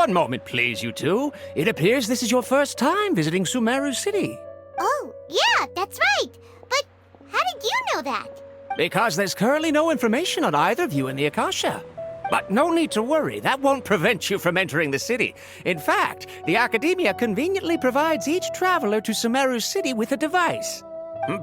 One moment, please, you two. It appears this is your first time visiting Sumeru City. Oh, yeah, that's right. But how did you know that? Because there's currently no information on either of you in the Akasha. But no need to worry, that won't prevent you from entering the city. In fact, the Academia conveniently provides each traveler to Sumeru City with a device.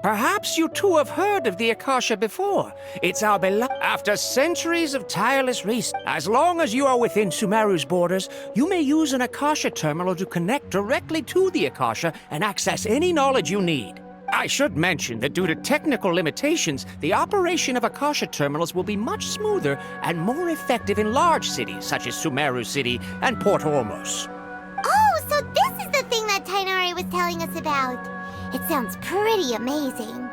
Perhaps you two have heard of the Akasha before. It's our beloved. After centuries of tireless research, as long as you are within Sumeru's borders, you may use an Akasha terminal to connect directly to the Akasha and access any knowledge you need. I should mention that due to technical limitations, the operation of Akasha terminals will be much smoother and more effective in large cities such as Sumeru City and Port Ormos. Oh, so this is the thing that Tainari was telling us about. It sounds pretty amazing.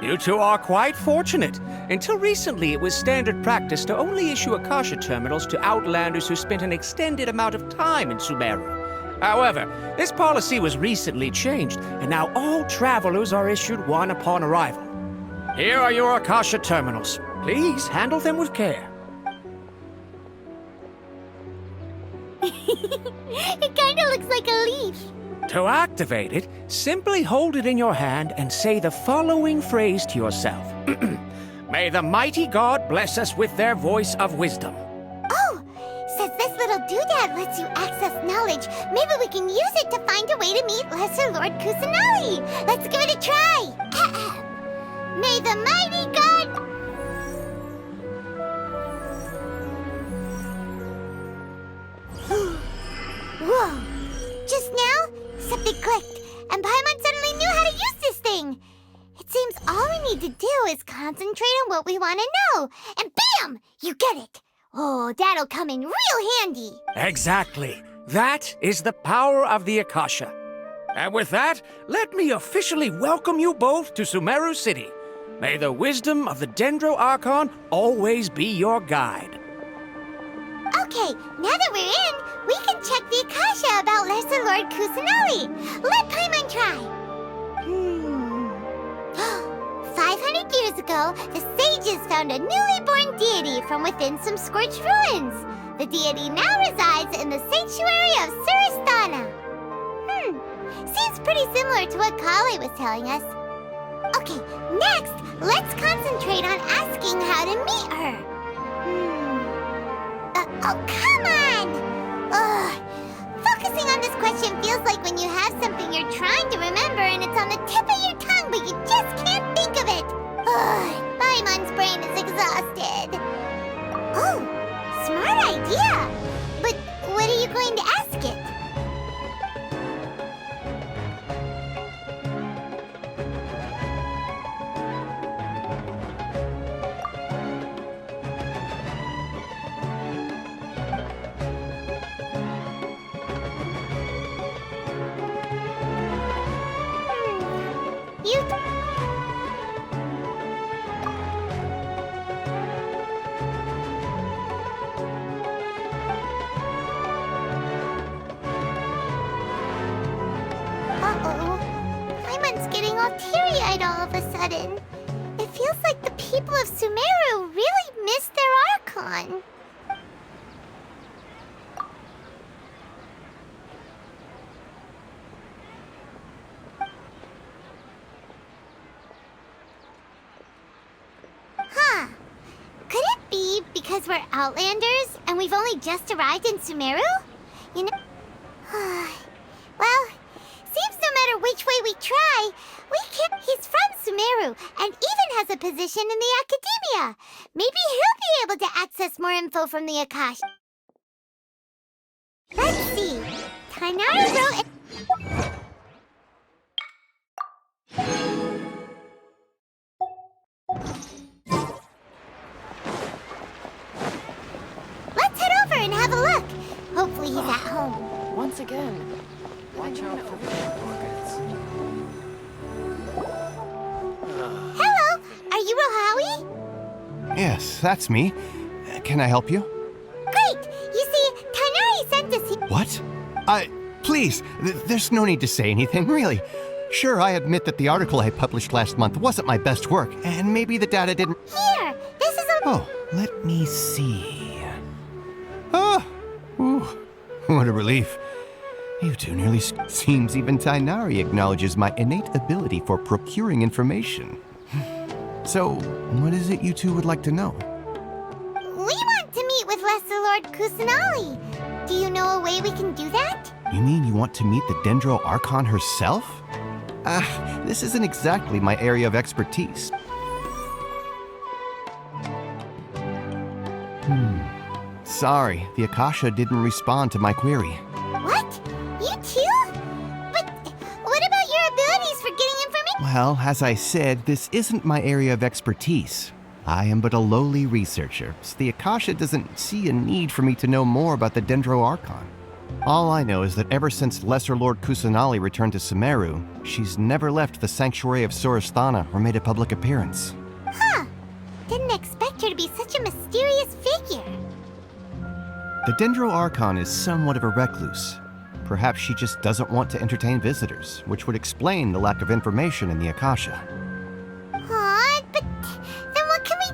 You two are quite fortunate. Until recently, it was standard practice to only issue Akasha terminals to outlanders who spent an extended amount of time in Sumeru. However, this policy was recently changed, and now all travelers are issued one upon arrival. Here are your Akasha terminals. Please handle them with care. It kinda looks like a leaf. To activate it, simply hold it in your hand and say the following phrase to yourself. May the mighty God bless us with their voice of wisdom. Oh, since this little doodad lets you access knowledge, maybe we can use it to find a way to meet Lesser Lord Kusanali. Let's give it a try. May the mighty God... Whoa! Just now, something clicked, and Paimon suddenly knew how to use this thing. It seems all we need to do is concentrate on what we want to know, and bam! You get it. Oh, that'll come in real handy. Exactly. That is the power of the Akasha. And with that, let me officially welcome you both to Sumeru City. May the wisdom of the Dendro Archon always be your guide. Okay, now that we're in, we can check the Akasha about Lesser Lord Kusanali. Let Paimon try. 500 years ago, the sages found a newly born deity from within some scorched ruins. The deity now resides in the sanctuary of Suristana. Seems pretty similar to what Kale was telling us. Okay, next, let's concentrate on asking how to meet her. Oh, come on! Ugh. Focusing on this question feels like when you have something you're trying to remember and it's on the tip of your tongue, but you just can't think of it. Ugh, Paimon's brain is exhausted. Oh, smart idea! But what are you going to ask it? Uh-oh. Paimon's getting all teary-eyed all of a sudden. It feels like the people of Sumeru really miss their Archon. Huh. Could it be because we're Outlanders and we've only just arrived in Sumeru? You know... Well, seems no matter which way we try, we can't... He's from Sumeru and even has a position in the Academia. Maybe he'll be able to access more info from the Akasha. Let's see. Tainari wrote... Let's head over and have a look. Hopefully he's at home. Once again, watch out for pickpockets. Hello, are you Rohawi? Yes, that's me. Can I help you? Great! You see, Tainari sent us here. What? Please, there's no need to say anything, really. Sure, I admit that the article I published last month wasn't my best work, and maybe the data didn't... Here, this is a... Oh, let me see. Oh, What a relief. You two nearly seems even Tainari acknowledges my innate ability for procuring information. So, what is it you two would like to know? We want to meet with Lesser Lord Kusanali. Do you know a way we can do that? You mean you want to meet the Dendro Archon herself? This isn't exactly my area of expertise. Sorry, the Akasha didn't respond to my query. What? You too? But what about your abilities for getting information? Well, as I said, this isn't my area of expertise. I am but a lowly researcher, so the Akasha doesn't see a need for me to know more about the Dendro Archon. All I know is that ever since Lesser Lord Kusanali returned to Sumeru, she's never left the Sanctuary of Surasthana or made a public appearance. Huh. Didn't expect her to be such a mysterious figure. The Dendro Archon is somewhat of a recluse. Perhaps she just doesn't want to entertain visitors, which would explain the lack of information in the Akasha. Aw, but then what can we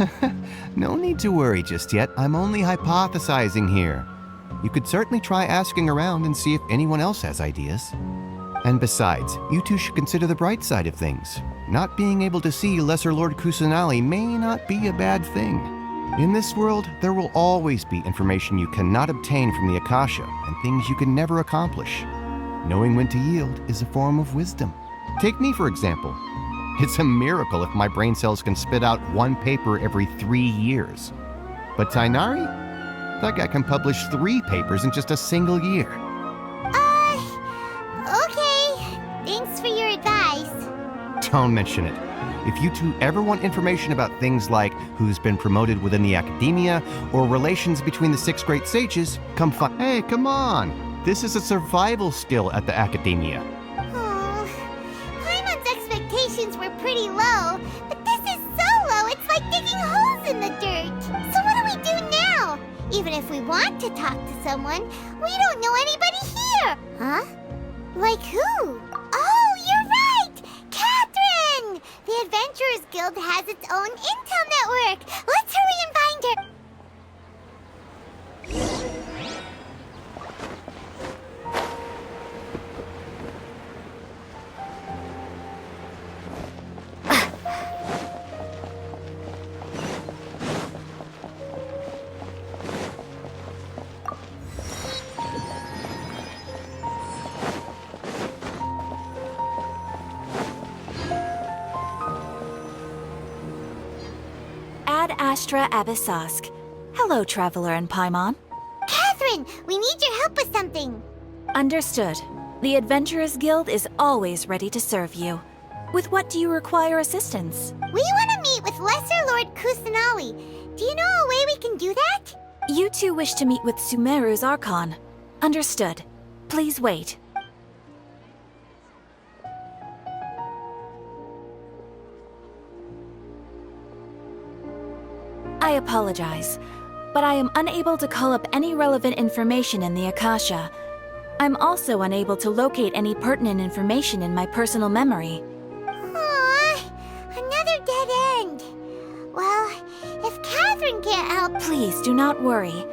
do? No need to worry just yet. I'm only hypothesizing here. You could certainly try asking around and see if anyone else has ideas. And besides, you two should consider the bright side of things. Not being able to see Lesser Lord Kusanali may not be a bad thing. In this world, there will always be information you cannot obtain from the Akasha and things you can never accomplish. Knowing when to yield is a form of wisdom. Take me, for example. It's a miracle if my brain cells can spit out one paper every 3 years. But Tainari? That guy can publish 3 papers in just a single year. Okay. Thanks for your advice. Don't mention it. If you two ever want information about things like who's been promoted within the academia or relations between the 6 great sages, Hey, come on! This is a survival skill at the academia. Oh, Paimon's expectations were pretty low, but this is so low it's like digging holes in the dirt. So what do we do now? Even if we want to talk to someone, we don't know anybody here. Huh? Like who? Oh, you're right! Catherine! The Adventurers Guild has its own intel network. Let's hurry and find her. Ad Astra Abyssosk. Hello, Traveler and Paimon. Catherine, we need your help with something. Understood. The Adventurers Guild is always ready to serve you. With what do you require assistance? We want to meet with Lesser Lord Kusanali. Do you know a way we can do that? You two wish to meet with Sumeru's Archon. Understood. Please wait. I apologize, but I am unable to call up any relevant information in the Akasha. I'm also unable to locate any pertinent information in my personal memory. Aww, another dead end. Well, if Catherine can't help... Please do not worry.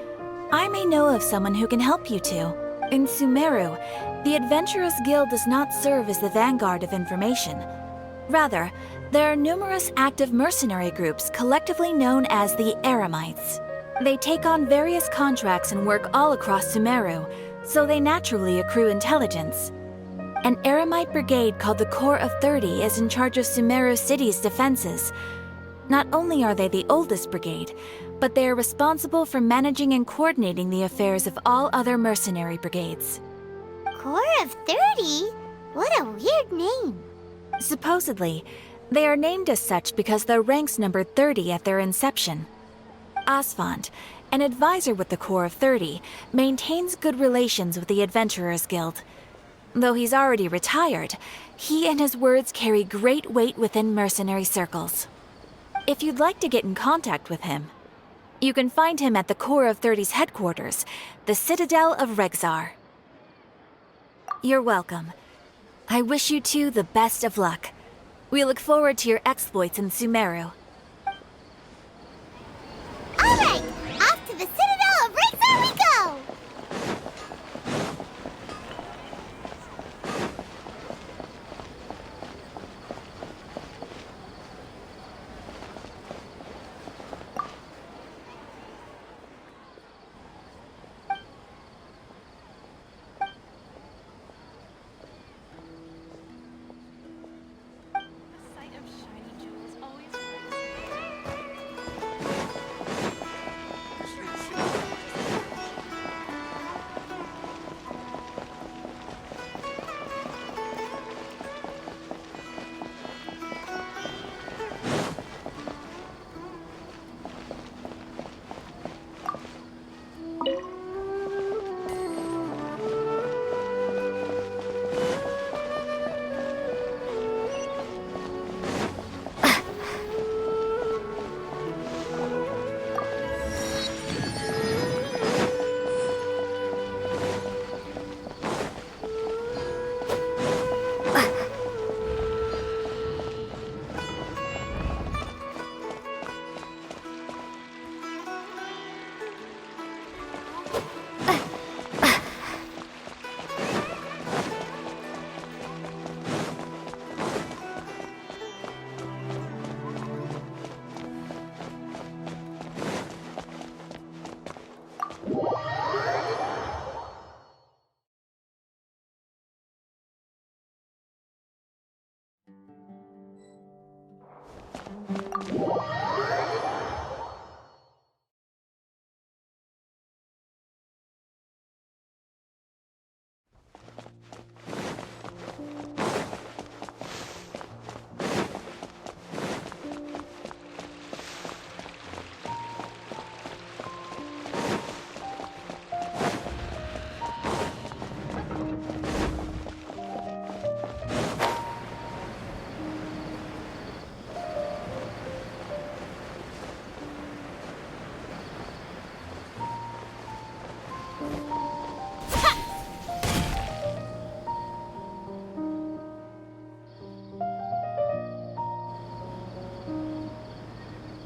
I may know of someone who can help you two. In Sumeru, the Adventurers Guild does not serve as the vanguard of information. Rather, there are numerous active mercenary groups collectively known as the Eremites. They take on various contracts and work all across Sumeru, so they naturally accrue intelligence. An Eremite brigade called the Corps of 30 is in charge of Sumeru City's defenses. Not only are they the oldest brigade, but they are responsible for managing and coordinating the affairs of all other mercenary brigades. Corps of 30? What a weird name. Supposedly, they are named as such because their ranks numbered 30 at their inception. Asfand, an advisor with the Corps of 30, maintains good relations with the Adventurers Guild. Though he's already retired, he and his words carry great weight within mercenary circles. If you'd like to get in contact with him, you can find him at the Corps of 30's headquarters, the Citadel of Regzar. You're welcome. I wish you two the best of luck. We look forward to your exploits in Sumeru. All right, off to the Citadel of Regzar we go!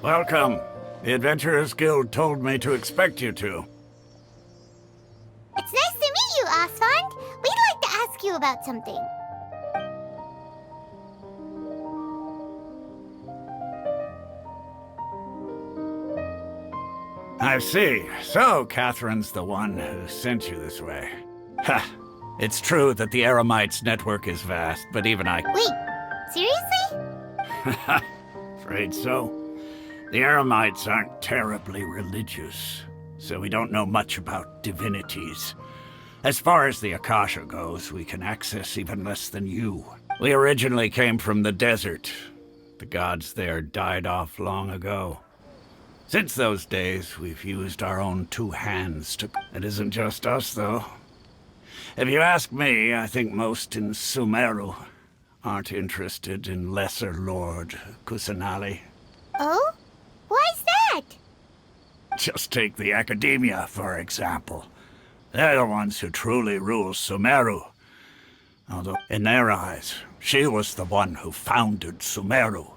Welcome. The Adventurers Guild told me to expect you two. It's nice to meet you, Osfond. We'd like to ask you about something. I see. So, Catherine's the one who sent you this way. Ha! It's true that the Eremites' network is vast, but even I... Wait, seriously? Afraid so. The Eremites aren't terribly religious, so we don't know much about divinities. As far as the Akasha goes, we can access even less than you. We originally came from the desert. The gods there died off long ago. Since those days, we've used our own two hands to... It isn't just us, though. If you ask me, I think most in Sumeru aren't interested in Lesser Lord Kusanali. Oh? Why's that? Just take the Academia, for example. They're the ones who truly rule Sumeru. Although, in their eyes, she was the one who founded Sumeru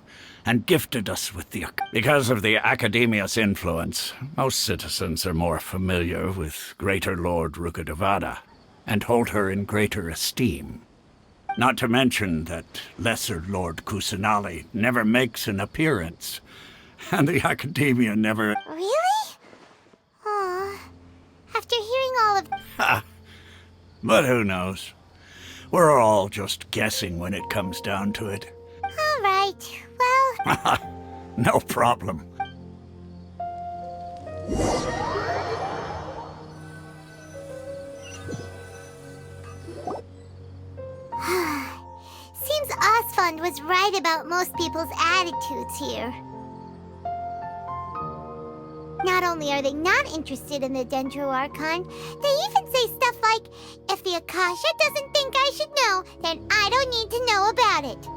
and gifted us with the... Because of the Academia's influence, most citizens are more familiar with Greater Lord Rukkhadevada and hold her in greater esteem. Not to mention that Lesser Lord Kusanali never makes an appearance, and the Academia never... Really? Aw. After hearing all of... Ha! But who knows? We're all just guessing when it comes down to it. All right, well... No problem. Seems Osfond was right about most people's attitudes here. Not only are they not interested in the Dendro Archon, they even say stuff like, if the Akasha doesn't think I should know, then I don't need to know about it.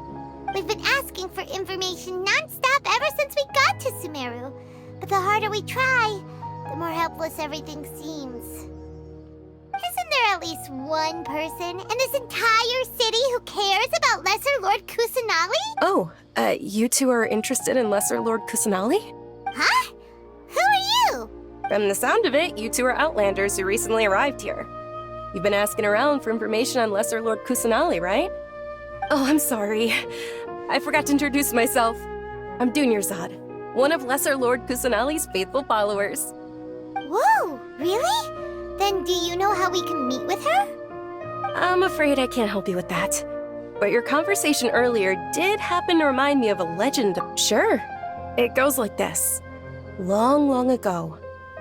We've been asking for information non-stop ever since we got to Sumeru. But the harder we try, the more helpless everything seems. Isn't there at least one person in this entire city who cares about Lesser Lord Kusanali? Oh, you two are interested in Lesser Lord Kusanali? Huh? Who are you? From the sound of it, you two are Outlanders who recently arrived here. You've been asking around for information on Lesser Lord Kusanali, right? Oh, I'm sorry. I forgot to introduce myself. I'm Dunyarzad, one of Lesser Lord Kusanali's faithful followers. Whoa, really? Then do you know how we can meet with her? I'm afraid I can't help you with that. But your conversation earlier did happen to remind me of a legend. Sure. It goes like this. Long, long ago,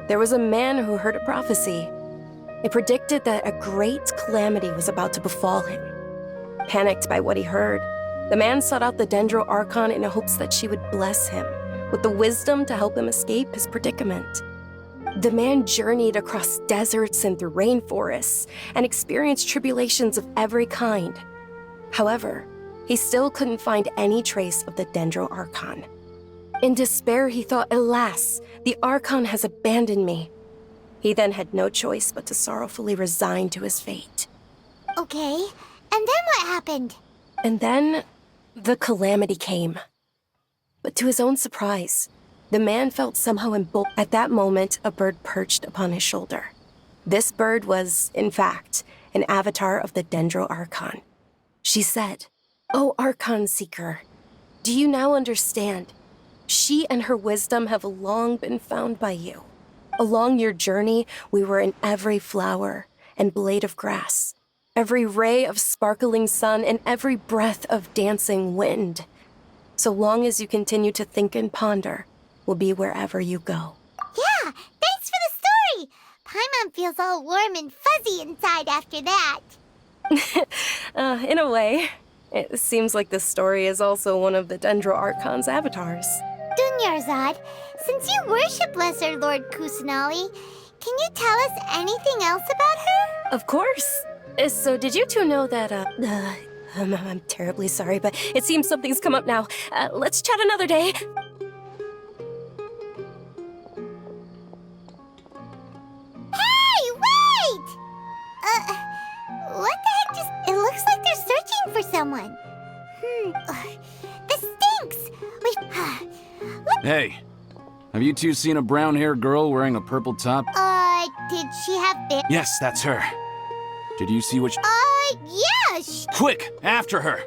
there was a man who heard a prophecy. It predicted that a great calamity was about to befall him. Panicked by what he heard, the man sought out the Dendro Archon in hopes that she would bless him with the wisdom to help him escape his predicament. The man journeyed across deserts and through rainforests and experienced tribulations of every kind. However, he still couldn't find any trace of the Dendro Archon. In despair, he thought, alas, the Archon has abandoned me. He then had no choice but to sorrowfully resign to his fate. Okay, and then what happened? And then, the calamity came. But to his own surprise, the man felt somehow emboldened. At that moment, a bird perched upon his shoulder. This bird was, in fact, an avatar of the Dendro Archon. She said, "O Archon Seeker, do you now understand? She and her wisdom have long been found by you. Along your journey, we were in every flower and blade of grass. every ray of sparkling sun, and every breath of dancing wind. So long as you continue to think and ponder, we'll be wherever you go. Yeah, thanks for the story. Paimon feels all warm and fuzzy inside after that. In a way. It seems like this story is also one of the Dendro Archon's avatars. Dunyarzad, since you worship Lesser Lord Kusanali, can you tell us anything else about her? Of course. So did you two know that, I'm terribly sorry, but it seems something's come up now. Let's chat another day. Hey, wait! What the heck just... It looks like they're searching for someone. This stinks! Hey, have you two seen a brown-haired girl wearing a purple top? Did she have big... Yes, that's her. Did you see which... yeah, Quick, after her!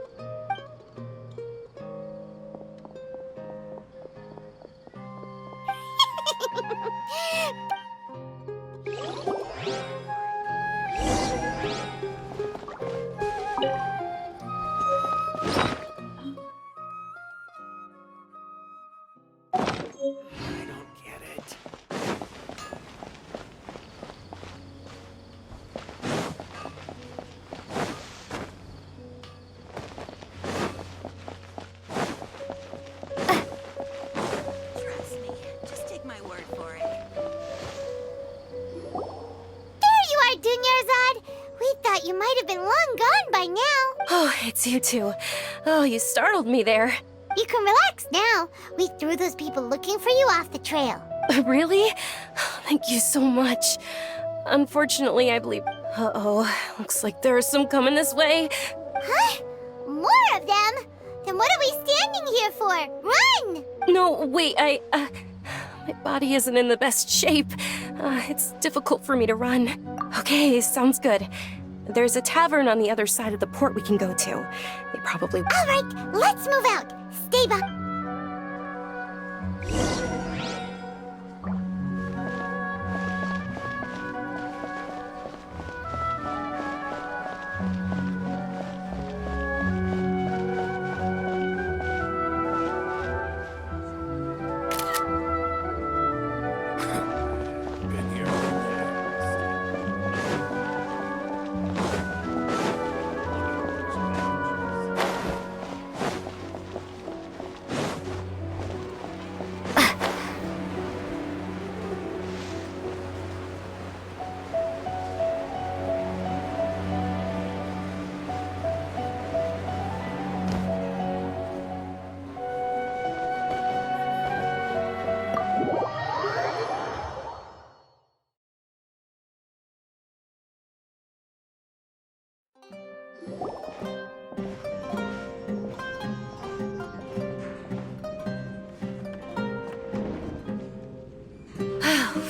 Dunyarzad, we thought you might have been long gone by now. Oh, it's you two. Oh, you startled me there. You can relax now. We threw those people looking for you off the trail. Really? Thank you so much. Unfortunately, I believe... Uh-oh, looks like there are some coming this way. Huh? More of them? Then what are we standing here for? Run! No, wait, my body isn't in the best shape. It's difficult for me to run. Okay, sounds good. There's a tavern on the other side of the port we can go to. They probably... All right, let's move out. Stay back.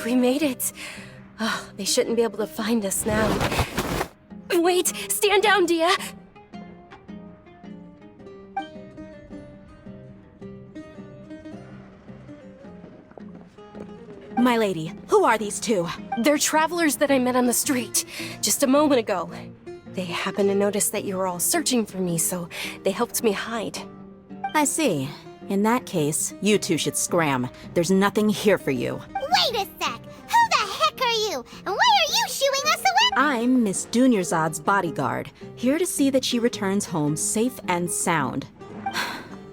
We made it. Oh, they shouldn't be able to find us now. Wait! Stand down, Dia! My lady, who are these two? They're travelers that I met on the street just a moment ago. They happened to notice that you were all searching for me, so they helped me hide. I see. In that case, you two should scram. There's nothing here for you. Wait a sec. Who the heck are you? And why are you shooing us away? I'm Miss Dunyarzad's bodyguard, here to see that she returns home safe and sound.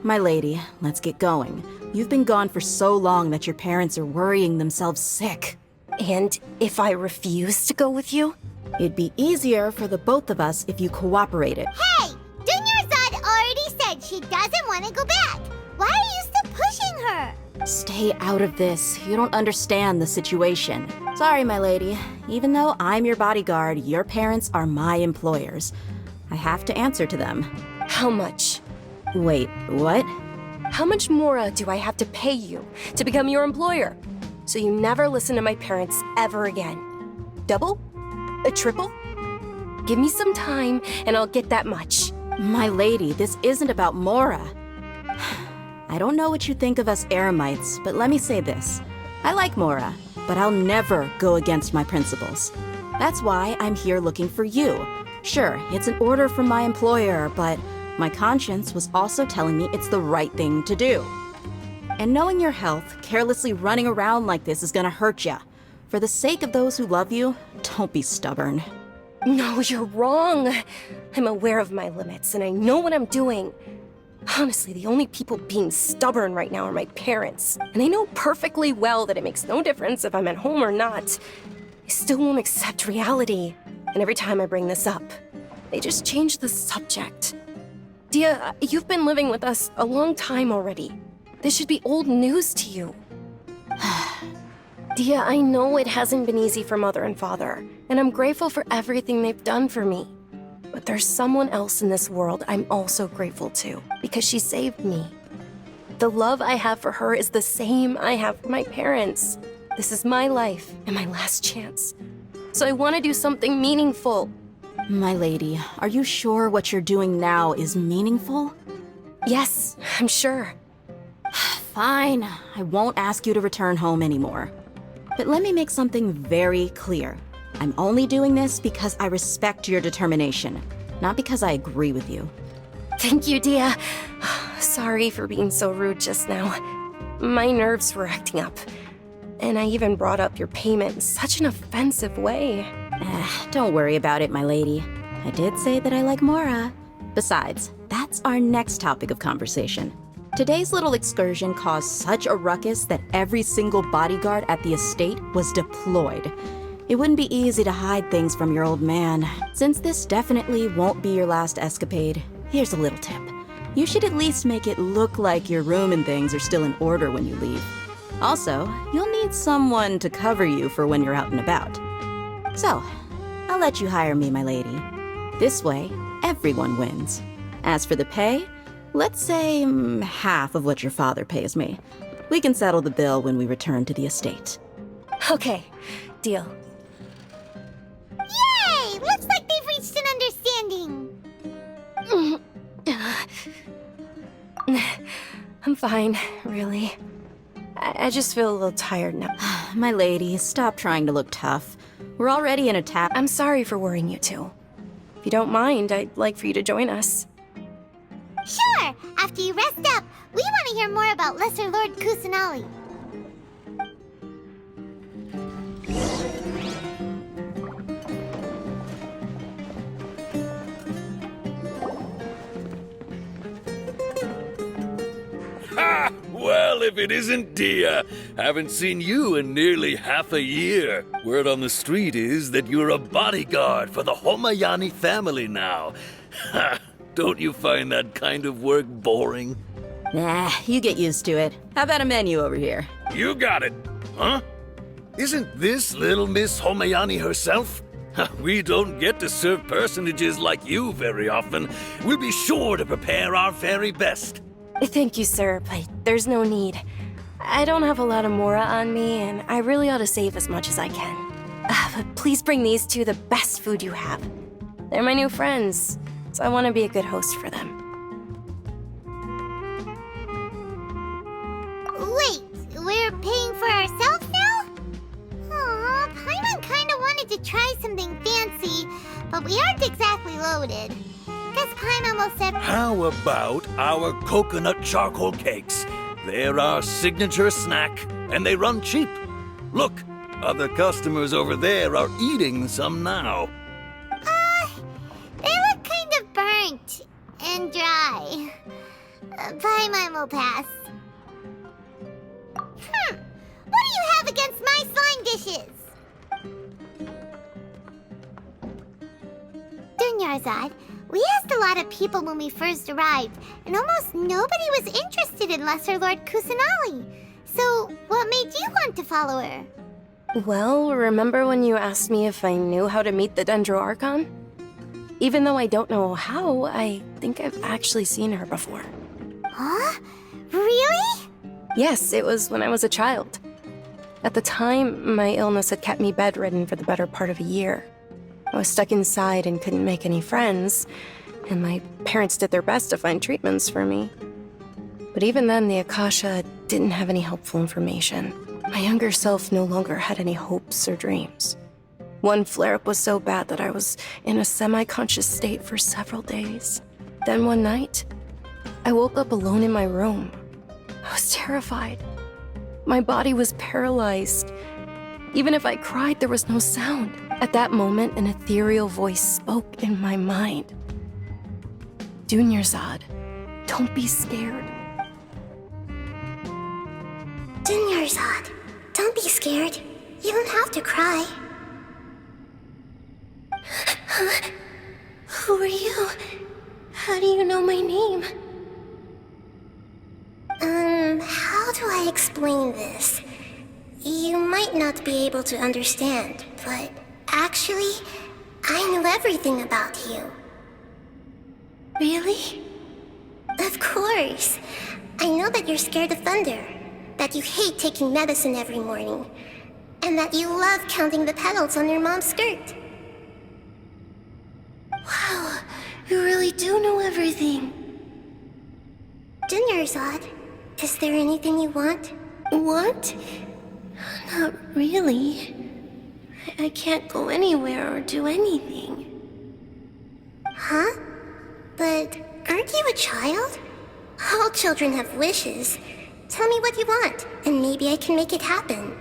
My lady, let's get going. You've been gone for so long that your parents are worrying themselves sick. And if I refuse to go with you? It'd be easier for the both of us if you cooperated. Hey! Dunyarzad already said she doesn't want to go back. Why are you still pushing her? Stay out of this. You don't understand the situation. Sorry, my lady. Even though I'm your bodyguard, your parents are my employers. I have to answer to them. How much? Wait, what? How much more do I have to pay you to become your employer? So you never listen to my parents ever again. Double? A triple? Give me some time and I'll get that much. My lady, this isn't about Mora. I don't know what you think of us Eremites, but let me say this. I like Mora, but I'll never go against my principles. That's why I'm here looking for you. Sure, it's an order from my employer, but my conscience was also telling me it's the right thing to do. And knowing your health, carelessly running around like this is gonna hurt ya. For the sake of those who love you, don't be stubborn. No, you're wrong. I'm aware of my limits, and I know what I'm doing. Honestly, the only people being stubborn right now are my parents. And I know perfectly well that it makes no difference if I'm at home or not. They still won't accept reality. And every time I bring this up, they just change the subject. Dia, you've been living with us a long time already. This should be old news to you. Dia, I know it hasn't been easy for Mother and Father, and I'm grateful for everything they've done for me. But there's someone else in this world I'm also grateful to, because she saved me. The love I have for her is the same I have for my parents. This is my life and my last chance. So I want to do something meaningful. My lady, are you sure what you're doing now is meaningful? Yes, I'm sure. Fine, I won't ask you to return home anymore. But let me make something very clear. I'm only doing this because I respect your determination, not because I agree with you. Thank you, Dia. Sorry for being so rude just now. My nerves were acting up. And I even brought up your payment in such an offensive way. Don't worry about it, my lady. I did say that I like Mora. Besides, that's our next topic of conversation. Today's little excursion caused such a ruckus that every single bodyguard at the estate was deployed. It wouldn't be easy to hide things from your old man. Since this definitely won't be your last escapade, here's a little tip. You should at least make it look like your room and things are still in order when you leave. Also, you'll need someone to cover you for when you're out and about. So, I'll let you hire me, my lady. This way, everyone wins. As for the pay, let's say half of what your father pays me. We can settle the bill when we return to the estate. Okay, deal. Yay! Looks like they've reached an understanding. I'm fine, really. I just feel a little tired now. My lady, stop trying to look tough. We're already in a tap. I'm sorry for worrying you two. If you don't mind, I'd like for you to join us. Sure! After you rest up, we want to hear more about Lesser Lord Kusanali. Ha! Well, if it isn't Dia. Haven't seen you in nearly half a year. Word on the street is that you're a bodyguard for the Homayani family now. Ha! Don't you find that kind of work boring? Nah, you get used to it. How about a menu over here? You got it. Huh? Isn't this little Miss Homayani herself? We don't get to serve personages like you very often. We'll be sure to prepare our very best. Thank you, sir, but there's no need. I don't have a lot of Mora on me, and I really ought to save as much as I can. But please bring these two the best food you have. They're my new friends, so I want to be a good host for them. Wait, we're paying for ourselves now? Aw, Paimon kinda wanted to try something fancy, but we aren't exactly loaded. Guess Paimon will set— How about our coconut charcoal cakes? They're our signature snack, and they run cheap. Look, other customers over there are eating some now. They look kind of burnt and dry. Paimon will pass. What do you have against my slime dishes? Dunyarzad, we asked a lot of people when we first arrived, and almost nobody was interested in Lesser Lord Kusanali. So, what made you want to follow her? Well, remember when you asked me if I knew how to meet the Dendro Archon? Even though I don't know how, I think I've actually seen her before. Huh? Really? Yes, it was when I was a child. At the time, my illness had kept me bedridden for the better part of a year. I was stuck inside and couldn't make any friends, and my parents did their best to find treatments for me. But even then, the Akasha didn't have any helpful information. My younger self no longer had any hopes or dreams. One flare-up was so bad that I was in a semi-conscious state for several days. Then one night, I woke up alone in my room. I was terrified. My body was paralyzed. Even if I cried, there was no sound. At that moment, an ethereal voice spoke in my mind. Dunyarzad, don't be scared. Dunyarzad, don't be scared. You don't have to cry. Who are you? How do you know my name? How do I explain this? You might not be able to understand, but actually, I know everything about you. Really? Of course. I know that you're scared of thunder, that you hate taking medicine every morning, and that you love counting the petals on your mom's skirt. Wow, you really do know everything. Dunyarzad, is there anything you want? Want? Not really. I can't go anywhere or do anything. Huh? But aren't you a child? All children have wishes. Tell me what you want, and maybe I can make it happen.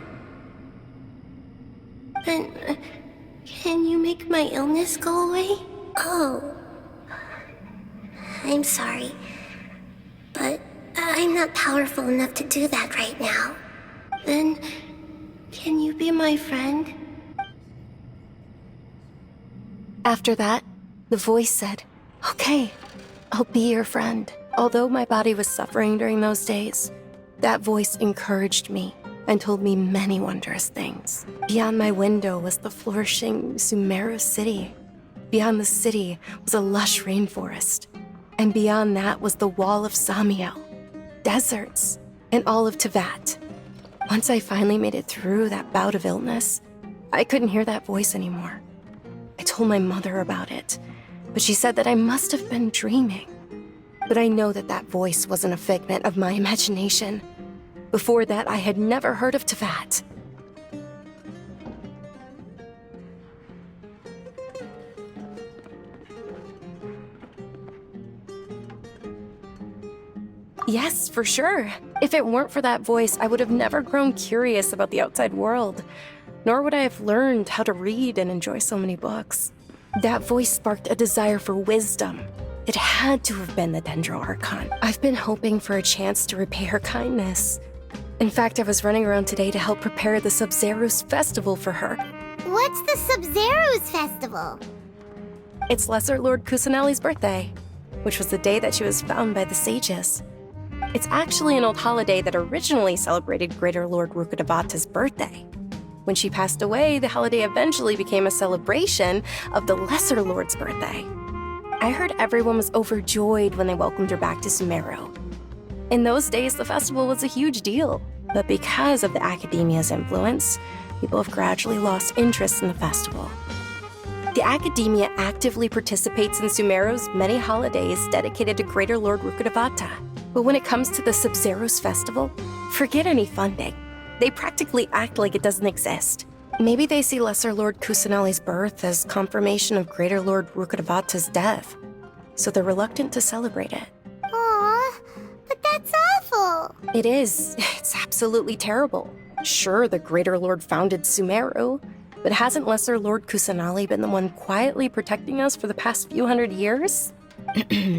But can you make my illness go away? Oh. I'm sorry. But I'm not powerful enough to do that right now. Then, can you be my friend? After that, the voice said, "Okay, I'll be your friend." Although my body was suffering during those days, that voice encouraged me and told me many wondrous things. Beyond my window was the flourishing Sumeru city. Beyond the city was a lush rainforest. And beyond that was the wall of Samiel, deserts, and all of Tevat. Once I finally made it through that bout of illness, I couldn't hear that voice anymore. I told my mother about it, but she said that I must have been dreaming. But I know that that voice wasn't a figment of my imagination. Before that, I had never heard of Tevat. Yes, for sure. If it weren't for that voice, I would have never grown curious about the outside world, nor would I have learned how to read and enjoy so many books. That voice sparked a desire for wisdom. It had to have been the Dendro Archon. I've been hoping for a chance to repay her kindness. In fact, I was running around today to help prepare the Sub-Zerus festival for her. What's the Sub-Zerus festival? It's Lesser Lord Kusanali's birthday, which was the day that she was found by the sages. It's actually an old holiday that originally celebrated Greater Lord Rukkhadevata's birthday. When she passed away, the holiday eventually became a celebration of the Lesser Lord's birthday. I heard everyone was overjoyed when they welcomed her back to Sumeru. In those days, the festival was a huge deal, but because of the Academia's influence, people have gradually lost interest in the festival. The Academia actively participates in Sumeru's many holidays dedicated to Greater Lord Rukkhadevata. But when it comes to the Sub-Zerus festival, forget any funding. They practically act like it doesn't exist. Maybe they see Lesser Lord Kusanali's birth as confirmation of Greater Lord Rukkhadevata's death, so they're reluctant to celebrate it. Aw, but that's awful. It is. It's absolutely terrible. Sure, the Greater Lord founded Sumeru, but hasn't Lesser Lord Kusanali been the one quietly protecting us for the past few hundred years?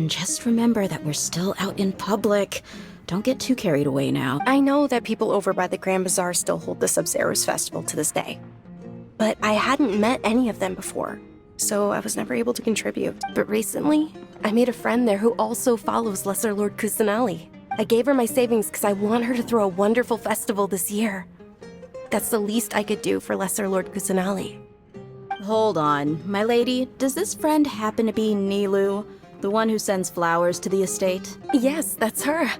Just remember that we're still out in public. Don't get too carried away now. I know that people over by the Grand Bazaar still hold the Sub-Zerus festival to this day, but I hadn't met any of them before, so I was never able to contribute. But recently, I made a friend there who also follows Lesser Lord Kusanali. I gave her my savings because I want her to throw a wonderful festival this year. That's the least I could do for Lesser Lord Kusanali. Hold on, my lady. Does this friend happen to be Nilu, the one who sends flowers to the estate? Yes, that's her.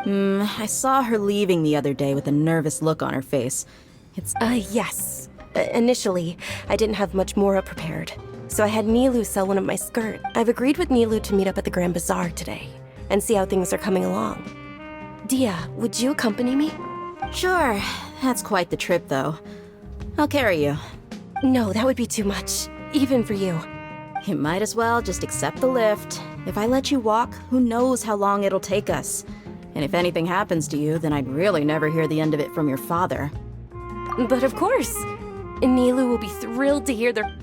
I saw her leaving the other day with a nervous look on her face. Yes. Initially, I didn't have much Mora prepared, so I had Nilu sell one of my skirts. I've agreed with Nilu to meet up at the Grand Bazaar today and see how things are coming along. Dia, would you accompany me? Sure. That's quite the trip, though. I'll carry you. No, that would be too much. Even for you. You might as well just accept the lift. If I let you walk, who knows how long it'll take us. And if anything happens to you, then I'd really never hear the end of it from your father. But of course. Nilu will be thrilled to hear their